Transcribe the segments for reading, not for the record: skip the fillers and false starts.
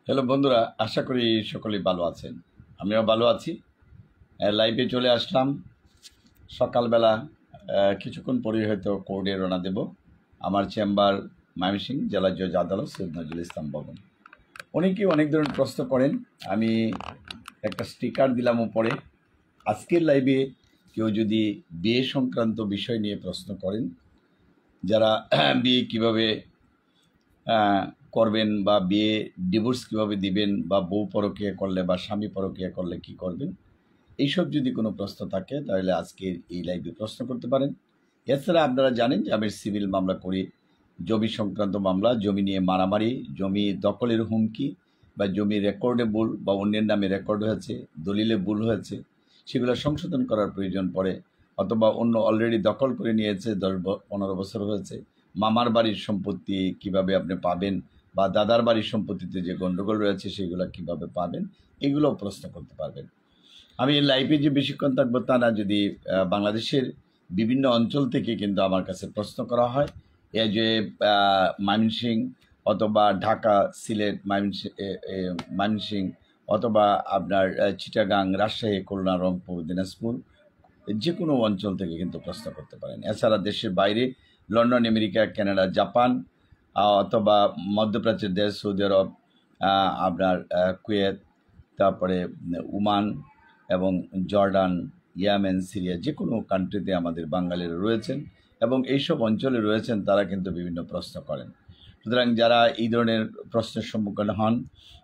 Hello বন্ধুরা, আশা করি সকলেই ভালো আছেন। আমিও ভালো আছি। লাইভে চলে আসলাম সকালবেলা। কিছুক্ষণ পরেই হয়তো কোর্টে রওনা দেব। আমার চেম্বার ময়মনসিংহ জেলা জজ আদালত সৈয়দ নজরুল ইসলাম ভবন। অনেকেই অনেক ধরনের প্রশ্ন করেন। আমি একটা স্টিকার দিলাম উপরে। আজকের লাইভে কেউ যদি বিয়ে সংক্রান্ত বিষয় নিয়ে প্রশ্ন করেন, যারা বিয়ে কিভাবে করবেন বা বিয়ে ডিভোর্স কীভাবে দিবেন বা বউ পরকীয়া করলে বা স্বামী পরকীয়া করলে কি করবেন, এইসব যদি কোনো প্রশ্ন থাকে তাহলে আজকের এই লাইভে প্রশ্ন করতে পারেন। এছাড়া আপনারা জানেন যে আমি সিভিল মামলা করি, জমি সংক্রান্ত মামলা, জমি নিয়ে মারামারি, জমি দখলের হুমকি বা জমি রেকর্ডে ভুল বা অন্যের নামে রেকর্ড হয়েছে, দলিলে ভুল হয়েছে, সেগুলো সংশোধন করার প্রয়োজন পড়ে, অথবা অন্য অলরেডি দখল করে নিয়েছে 10-15 বছর হয়েছে, মামার বাড়ির সম্পত্তি কিভাবে আপনি পাবেন বা দাদার বাড়ির সম্পত্তিতে যে গণ্ডগোল রয়েছে সেগুলো কিভাবে পাবেন, এগুলোও প্রশ্ন করতে পারবেন। আমি লাইভে যে বেশিক্ষণ থাকবো তা না। যদি বাংলাদেশের বিভিন্ন অঞ্চল থেকে কিন্তু আমার কাছে প্রশ্ন করা হয়, এই যে ময়মনসিংহ অথবা ঢাকা, সিলেট, ময়মনসিংহ অথবা আপনার চিটাগাং, রাজশাহী, খুলনা, রংপুর, দিনাজপুর, যে কোনো অঞ্চল থেকে কিন্তু প্রশ্ন করতে পারেন। এছাড়া দেশের বাইরে লন্ডন, আমেরিকা, কানাডা, জাপান অথবা মধ্যপ্রাচ্যের দেশ সৌদি আরব, আপনার কুয়েত, তারপরে ওমান এবং জর্ডান, ইয়েমেন, সিরিয়া, যে কোনো কান্ট্রিতে আমাদের বাঙালিরা রয়েছেন এবং এইসব অঞ্চলে রয়েছেন, তারা কিন্তু বিভিন্ন প্রশ্ন করেন। সুতরাং যারা এই ধরনের প্রশ্নের সম্মুখীন হন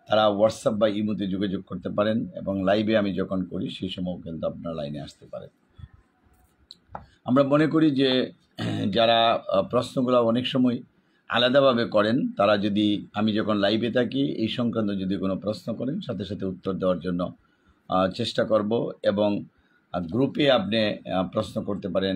তারা হোয়াটসঅ্যাপ বা ইমোতে যোগাযোগ করতে পারেন এবং লাইভে আমি যখন করি সেই সময় কিন্তু আপনারা লাইনে আসতে পারেন। আমরা মনে করি যে যারা প্রশ্নগুলো অনেক সময় আলাদাভাবে করেন, তারা যদি আমি যখন লাইভে থাকি এই সংক্রান্ত যদি কোনো প্রশ্ন করেন, সাথে সাথে উত্তর দেওয়ার জন্য চেষ্টা করব। এবং গ্রুপে আপনি প্রশ্ন করতে পারেন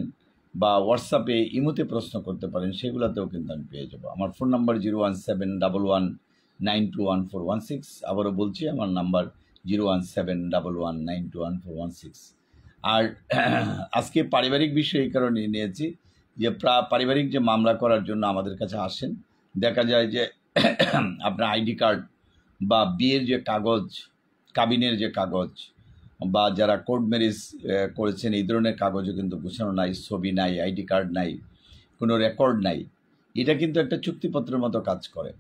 বা হোয়াটসঅ্যাপে ইমোতে প্রশ্ন করতে পারেন, সেগুলোতেও কিন্তু আমি পেয়ে যাব। আমার ফোন নাম্বার 01711921416। আবারও বলছি, আমার নাম্বার 01711921416। আর আজকে পারিবারিক বিষয় এই কারণে নিয়েছি যে পারিবারিক যে মামলা করার জন্য আমাদের কাছে আসেন, দেখা যায় যে আপনার আইডি কার্ড বা বিয়ের যে কাগজ, কাবিনের যে কাগজ, বা যারা কোর্ট ম্যারেজ করেছেন এই ধরনের কাগজও কিন্তু গুছানো নাই, ছবি নাই, আইডি কার্ড নাই, কোনো রেকর্ড নাই। এটা কিন্তু একটা চুক্তিপত্রের মতো কাজ করে।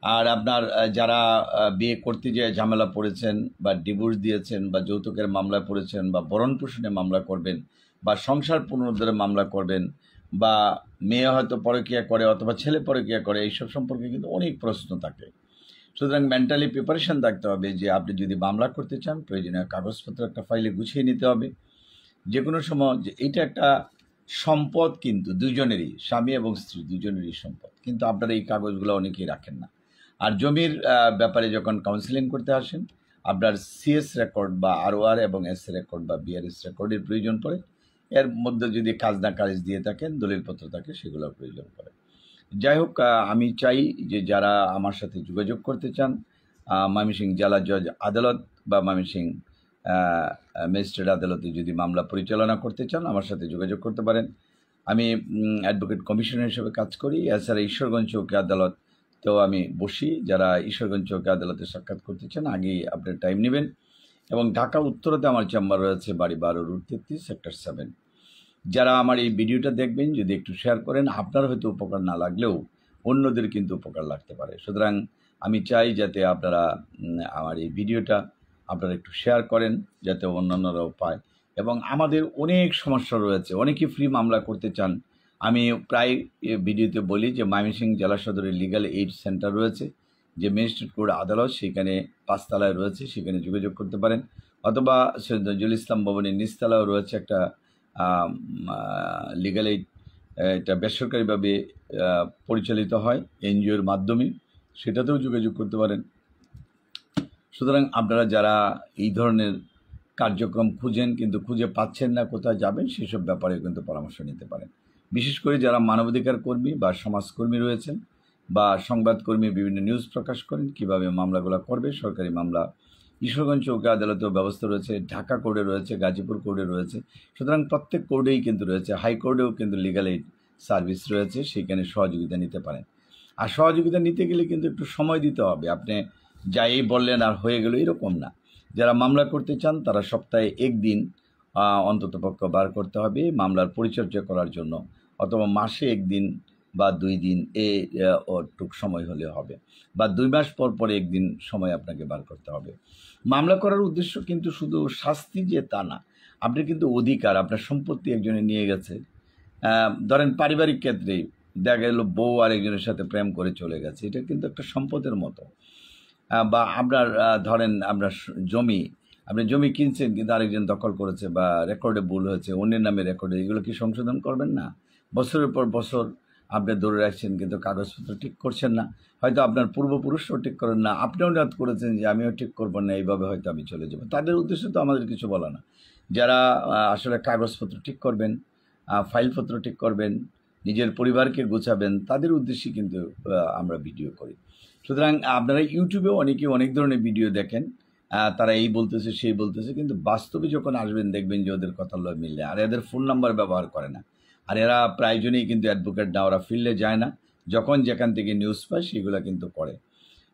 আর আপনার যারা বিয়ে করতে যেয়ে ঝামেলা পড়েছেন বা ডিভোর্স দিয়েছেন বা যৌতুকের মামলা পড়েছেন বা ভরণ পোষণে মামলা করবেন বা সংসার পুনরুদ্ধারে মামলা করবেন বা মেয়ে হয়তো পরকীয়া করে অথবা ছেলে পরকীয়া করে, এইসব সম্পর্কে কিন্তু অনেক প্রশ্ন থাকে। সুতরাং মেন্টালি প্রিপারেশন থাকতে হবে যে আপনি যদি মামলা করতে চান, প্রয়োজনীয় কাগজপত্র একটা ফাইলে গুছিয়ে নিতে হবে। যে কোনো সময় যে এটা একটা সম্পদ, কিন্তু দুজনেরই, স্বামী এবং স্ত্রী দুজনেরই সম্পদ, কিন্তু আপনারা এই কাগজগুলো অনেকেই রাখেন না। আর জমির ব্যাপারে যখন কাউন্সিলিং করতে আসেন, আপনার সিএস রেকর্ড বা আরওআর এবং এস রেকর্ড বা বিআরএস রেকর্ডের প্রয়োজন পড়ে। এর মধ্যে যদি খাজনা খারিজ দিয়ে থাকেন, দলিলপত্র থাকে, সেগুলোর প্রয়োজন পড়ে। যাই হোক, আমি চাই যে যারা আমার সাথে যোগাযোগ করতে চান, ময়মনসিংহ জেলা জজ আদালত বা ময়মনসিংহ ম্যাজিস্ট্রেট আদালতে যদি মামলা পরিচালনা করতে চান, আমার সাথে যোগাযোগ করতে পারেন। আমি অ্যাডভোকেট কমিশনার হিসেবে কাজ করি। এছাড়া ঈশ্বরগঞ্জ চৌকি আদালতেও আমি বসি। যারা ঈশ্বরগঞ্জ চৌকি আদালতে সাক্ষাৎ করতে চান, আগেই আপনার টাইম নেবেন। এবং ঢাকা উত্তরাতে আমার চেম্বার রয়েছে, বাড়ি 12 রুট 33 সেক্টর 7। যারা আমার এই ভিডিওটা দেখবেন, যদি একটু শেয়ার করেন, আপনার হয়তো উপকার না লাগলেও অন্যদের কিন্তু উপকার লাগতে পারে। সুতরাং আমি চাই যাতে আপনারা আমার এই ভিডিওটা আপনারা একটু শেয়ার করেন, যাতে অন্যান্যরাও পায়। এবং আমাদের অনেক সমস্যা রয়েছে, অনেকেই ফ্রি মামলা করতে চান। আমি প্রায় ভিডিওতে বলি যে ময়মনসিংহ জেলা সদরের লিগ্যাল এইড সেন্টার রয়েছে, যে ম্যাজিস্ট্রেট কোর্ট আদালত সেখানে 5 তলায় রয়েছে, সেখানে যোগাযোগ করতে পারেন। অথবা সৈয়দ নজরুল ইসলাম ভবনের নিচতলাও রয়েছে একটা লিগ্যাল এইড, এটা বেসরকারিভাবে পরিচালিত হয় এনজিওর মাধ্যমে, সেটাতেও যোগাযোগ করতে পারেন। সুতরাং আপনারা যারা এই ধরনের কার্যক্রম খুঁজেন কিন্তু খুঁজে পাচ্ছেন না, কোথায় যাবেন, সেসব ব্যাপারে কিন্তু পরামর্শ নিতে পারেন। বিশেষ করে যারা মানবাধিকার কর্মী বা সমাজকর্মী রয়েছেন বা সংবাদকর্মী, বিভিন্ন নিউজ প্রকাশ করেন, কিভাবে মামলাগুলো করবে। সরকারি মামলা ঈশ্বরগঞ্জ চৌকি আদালতেও ব্যবস্থা রয়েছে, ঢাকা কোর্টে রয়েছে, গাজীপুর কোর্টে রয়েছে। সুতরাং প্রত্যেক কোর্টেই কিন্তু রয়েছে, হাইকোর্টেও কিন্তু লিগ্যাল এইড সার্ভিস রয়েছে, সেখানে সহযোগিতা নিতে পারেন। আর সহযোগিতা নিতে গেলে কিন্তু একটু সময় দিতে হবে। আপনি যাই বললেন আর হয়ে গেল, এরকম না। যারা মামলা করতে চান তারা সপ্তাহে একদিন অন্ততপক্ষে বার করতে হবে মামলার পরিচর্যা করার জন্য, অথবা মাসে একদিন বা 2 দিন টুক সময় হলে হবে, বা 2 মাস পর পর একদিন সময় আপনাকে বার করতে হবে। মামলা করার উদ্দেশ্য কিন্তু শুধু শাস্তি যে তা না, আপনি কিন্তু অধিকার, আপনার সম্পত্তি একজনে নিয়ে গেছে, ধরেন পারিবারিক ক্ষেত্রেই দেখা গেল বউ আরেকজনের সাথে প্রেম করে চলে গেছে, এটা কিন্তু একটা সম্পদের মতো। বা আপনার ধরেন আপনার জমি, আপনি জমি কিনছেন কিন্তু আরেকজন দখল করেছে বা রেকর্ডে ভুল হয়েছে, অন্যের নামে রেকর্ডে, এগুলো কি সংশোধন করবেন না? বছরের পর বছর আপনি ধরে রাখছেন কিন্তু কাগজপত্র ঠিক করছেন না। হয়তো আপনার পূর্বপুরুষও ঠিক করেন না, আপনিও নিয়ত করেছেন যে আমিও ঠিক করবো না, এইভাবে হয়তো আমি চলে যাবো। তাদের উদ্দেশ্যে তো আমাদের কিছু বলা না। যারা আসলে কাগজপত্র ঠিক করবেন, ফাইলপত্র ঠিক করবেন, নিজের পরিবারকে গোছাবেন, তাদের উদ্দেশ্যে কিন্তু আমরা ভিডিও করি। সুতরাং আপনারা ইউটিউবেও অনেকে অনেক ধরনের ভিডিও দেখেন, তারা এই বলতেছে সেই বলতেছে, কিন্তু বাস্তবে যখন আসবেন দেখবেন যে ওদের কথা মিললে, আর এদের ফোন নাম্বার ব্যবহার করে না, আর এরা প্রায়জনই কিন্তু অ্যাডভোকেট না, ওরা ফিল্ডে যায় না, যখন যেখান থেকে নিউজ পায় সেগুলো কিন্তু করে।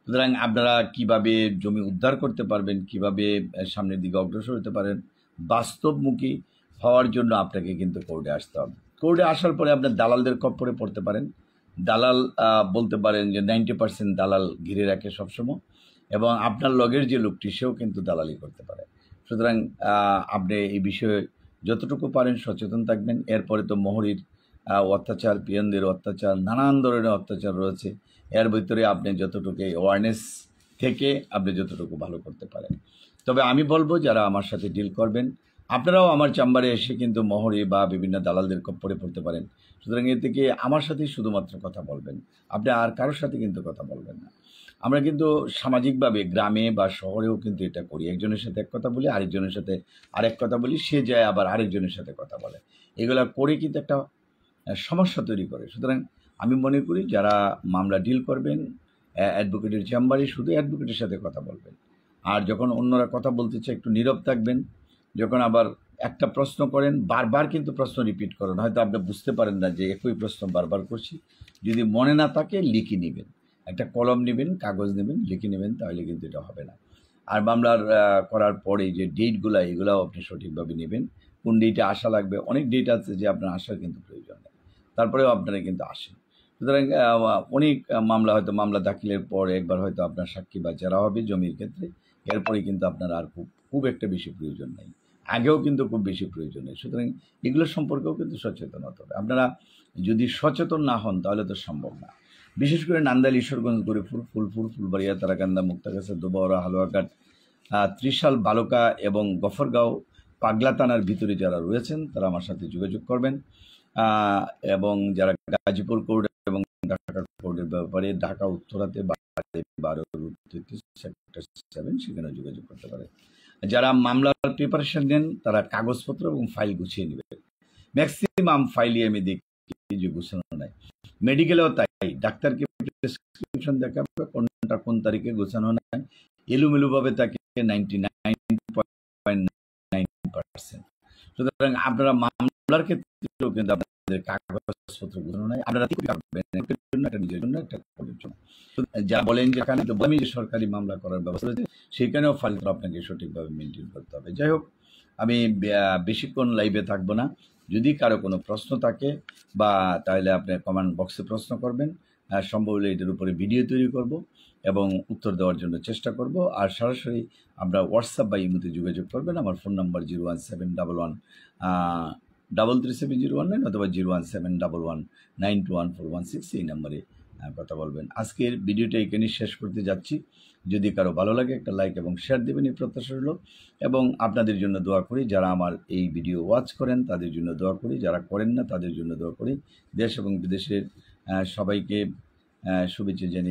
সুতরাং আপনারা কিভাবে জমি উদ্ধার করতে পারবেন, কিভাবে সামনের দিকে অগ্রসর হতে পারেন, বাস্তবমুখী হওয়ার জন্য আপনাকে কিন্তু কোর্টে আসতে হবে। কোর্টে আসার পরে আপনার দালালদের খপ্পরে পড়তে পারেন। দালাল বলতে পারেন যে 90% দালাল ঘিরে রাখে সবসময়, এবং আপনার লগের যে লোকটি সেও কিন্তু দালালি করতে পারে। সুতরাং আপনি এই বিষয়ে যতটুকু পারেন সচেতন থাকবেন। এরপরে তো মোহরির অত্যাচার, পিয়নদের অত্যাচার, নানান ধরনের অত্যাচার রয়েছে। এর ভিতরে আপনি যতটুকু অ্যাওয়ারনেস থেকে আপনি যতটুকু ভালো করতে পারেন। তবে আমি বলবো যারা আমার সাথে ডিল করবেন, আপনারাও আমার চেম্বারে এসে কিন্তু মোহরি বা বিভিন্ন দালালদের খপ্পরে পড়তে পারেন। সুতরাং এর থেকে আমার সাথেই শুধুমাত্র কথা বলবেন, আপনি আর কারোর সাথে কিন্তু কথা বলবেন না। আমরা কিন্তু সামাজিকভাবে গ্রামে বা শহরেও কিন্তু এটা করি, একজনের সাথে এক কথা বলি, আরেকজনের সাথে আরেক কথা বলি, সে যায় আবার আরেকজনের সাথে কথা বলে, এগুলা করে কিন্তু একটা সমস্যা তৈরি করে। সুতরাং আমি মনে করি যারা মামলা ডিল করবেন অ্যাডভোকেটের চেম্বারে শুধু অ্যাডভোকেটের সাথে কথা বলবেন, আর যখন অন্যরা কথা বলতে চায় একটু নীরব থাকবেন। যখন আবার একটা প্রশ্ন করেন, বারবার কিন্তু প্রশ্ন রিপিট করেন, হয়তো আপনি বুঝতে পারেন না যে একই প্রশ্ন বারবার করছি। যদি মনে না থাকে লিখে নেবেন, একটা কলম নেবেন, কাগজ নেবেন, লিখে নেবেন, তাহলে কিন্তু এটা হবে না। আর মামলার করার পরে যে ডেটগুলো, এগুলোও আপনি সঠিকভাবে নেবেন, কোন ডেটে আসা লাগবে। অনেক ডেট আছে যে আপনার আসার কিন্তু প্রয়োজন নেই, তারপরেও আপনারা কিন্তু আসেন। সুতরাং অনেক মামলা, হয়তো মামলা দাখিলের পর একবার হয়তো আপনার সাক্ষী বা জেরা হবে জমির ক্ষেত্রে, এরপরে কিন্তু আপনার আর খুব একটা বেশি প্রয়োজন নেই, আগেও কিন্তু খুব বেশি প্রয়োজন নেই। সুতরাং এগুলো সম্পর্কেও কিন্তু সচেতন হতে হবে। আপনারা যদি সচেতন না হন তাহলে তো সম্ভব না। বিশেষ করে নান্দাইল, ঈশ্বরগঞ্জ, গরিপুর, ফুলপুর, ফুলবাড়িয়া, তারাকান্দা, মুক্তাগাছা, দুবাওরা, হালুয়াঘাট, ত্রিশাল, বালুকা এবং গফরগাঁও, পাগলা থানার ভিতরে যারা রয়েছেন তারা আমার সাথে যোগাযোগ করবেন। এবং যারা গাজীপুর কোর্ট এবং ঢাকা কোর্টের ব্যাপারে ঢাকা উত্তরাতে 12 সেক্টর 7 সেখানে যোগাযোগ করতে পারে। যারা মামলার প্রিপারেশন নেন তারা কাগজপত্র এবং ফাইল গুছিয়ে নেবে। ম্যাক্সিমাম ফাইলই আমি দেখি যে গুছানো নাই। মেডিকেলেও তাই, ডাক্তারকে প্রেসক্রিপশন দেখাবে কোনটা কোন তারিখে গুছানো নাই, এলোমেলোভাবে তাকে 99.9%। সুতরাং আপনারা মামলার ক্ষেত্রেও কিন্তু আপনাদের কাগজপত্র গুছানো নাই, আপনারা কি করবেন একটা নিজের জন্য, একটা কোর্টের জন্য। যা বলেন যে এখানে আমি যে সরকারি মামলা করার ব্যবস্থা রয়েছে সেখানেও ফাইলটা আপনাকে সঠিকভাবে মেনটেন করতে হবে। যাই হোক, আমি বেশিক্ষণ লাইভে থাকবো না। যদি কারো কোনো প্রশ্ন থাকে বা তাহলে আপনি কমেন্ট বক্সে প্রশ্ন করবেন, সম্ভব হলে এটার উপরে ভিডিও তৈরি করব এবং উত্তর দেওয়ার জন্য চেষ্টা করব। আর সরাসরি আমরা হোয়াটসঅ্যাপ বা ইমোতে যোগাযোগ করবেন। আমার ফোন নাম্বার 01711 অথবা 01711921416, এই নাম্বারে কথা বলবেন। আজকের ভিডিওটা এখানেই শেষ করতে যাচ্ছি। যদি কারো ভালো লাগে একটা লাইক এবং শেয়ার দেবেন, এই প্রত্যাশা রইল। এবং আপনাদের জন্য দোয়া করি, যারা আমার এই ভিডিও ওয়াচ করেন তাদের জন্য দোয়া করি, যারা করেন না তাদের জন্য দোয়া করি। দেশ এবং বিদেশের সবাইকে শুভেচ্ছা জানিয়ে